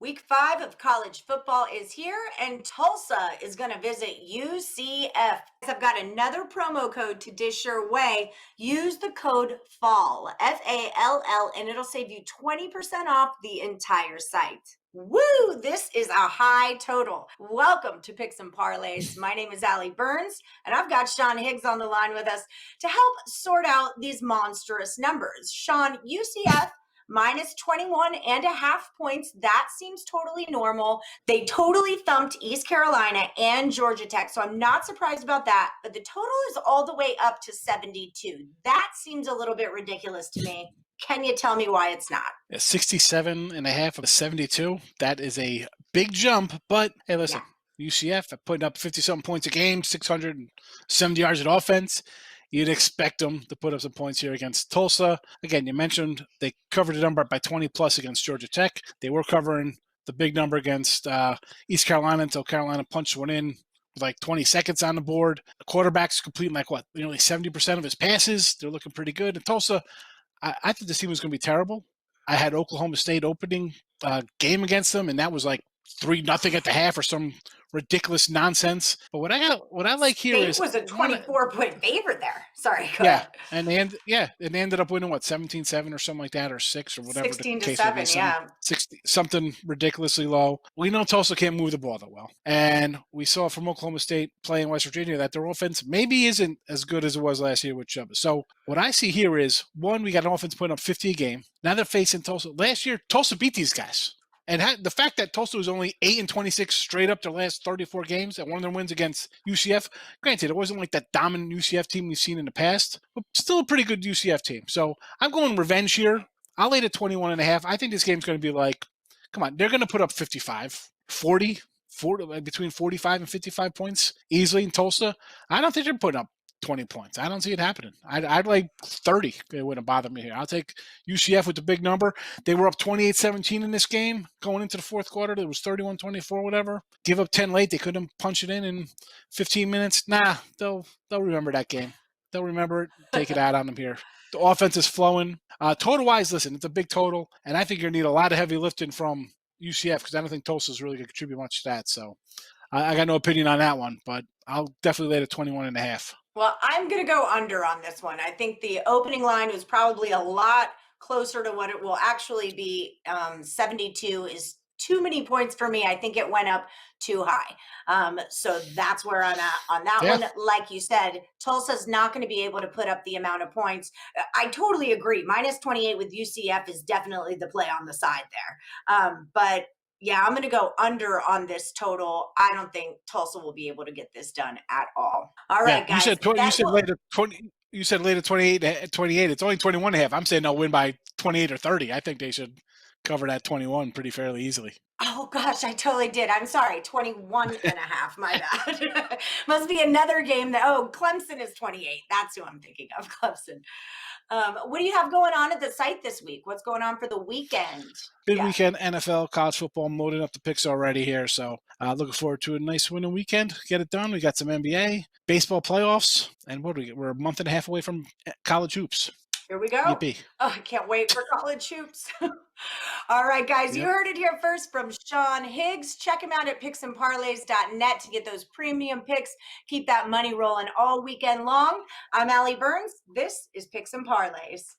Week 5 of college football is here, and Tulsa is going to visit UCF. I've got another promo code to dish your way. Use the code FALL, FALL, and it'll save you 20% off the entire site. Woo! This is a high total. Welcome to Picks and Parlays. My name is Allie Burns, and I've got Sean Higgs on the line with us to help sort out these monstrous numbers. Sean, UCF minus 21.5 points. That seems totally normal. They totally thumped East Carolina and Georgia Tech, so I'm not surprised about that. But the total is all the way up to 72. That seems a little bit ridiculous to me. Can you tell me why it's not? 67.5 of 72. That is a big jump, but hey, listen, UCF putting up 50-something points a game, 670 yards at offense. You'd expect them to put up some points here against Tulsa. Again, you mentioned they covered the number by 20-plus against Georgia Tech. They were covering the big number against East Carolina until Carolina punched one in with like 20 seconds on the board. The quarterback's completing nearly 70% of his passes. They're looking pretty good. And Tulsa, I thought this team was going to be terrible. I had Oklahoma State opening game against them, and that was like 3-0 at the half or some ridiculous nonsense. But what I like here State is was a 24-point favorite there. Sorry, go ahead. And they ended up winning 17-7 or something like that, or 6 or whatever. 16-7, yeah. 60, something ridiculously low. We know Tulsa can't move the ball that well, and we saw from Oklahoma State playing West Virginia that their offense maybe isn't as good as it was last year with Chubb. So what I see here is, one, we got an offense putting up 50 a game. Now they're facing Tulsa. Last year, Tulsa beat these guys. And the fact that Tulsa was only 8-26 straight up their last 34 games, and one of their wins against UCF, granted, it wasn't like that dominant UCF team we've seen in the past, but still a pretty good UCF team. So I'm going revenge here. I'll lay it at 21.5. I think this game's going to be like, come on, they're going to put up 55, 40, between 45 and 55 points easily in Tulsa. I don't think they're putting up 20 points. I don't see it happening. I'd like 30. It wouldn't bother me here. I'll take UCF with the big number. They were up 28-17 in this game going into the fourth quarter. It was 31-24, whatever. Give up 10 late. They couldn't punch it in 15 minutes. Nah, they'll remember that game. They'll remember it. Take it out on them here. The offense is flowing. Total-wise, listen, it's a big total, and I think you're going to need a lot of heavy lifting from UCF because I don't think Tulsa's really going to contribute much to that. So I got no opinion on that one, but I'll definitely lay it at 21.5. Well, I'm going to go under on this one. I think the opening line was probably a lot closer to what it will actually be. 72 is too many points for me. I think it went up too high. So that's where I'm at on that one. Like you said, Tulsa's not going to be able to put up the amount of points. I totally agree. Minus 28 with UCF is definitely the play on the side there. But yeah, I'm going to go under on this total. I don't think Tulsa will be able to get this done at all. All right, guys. You said later 28. It's only 21.5. I'm saying they'll win by 28 or 30. I think they should cover that 21 pretty fairly easily. Oh, gosh, I totally did. I'm sorry, 21.5. My bad. Must be another game Clemson is 28. That's who I'm thinking of, Clemson. What do you have going on at the site this week? What's going on for the weekend? Big weekend, NFL, college football. I'm loading up the picks already here. So looking forward to a nice winning weekend. Get it done. We got some NBA, baseball playoffs, and we're a month and a half away from college hoops. Here we go. Yippee. Oh, I can't wait for college hoops. All right, guys, you heard it here first from Sean Higgs. Check him out at picksandparlays.net to get those premium picks. Keep that money rolling all weekend long. I'm Allie Burns. This is Picks and Parlays.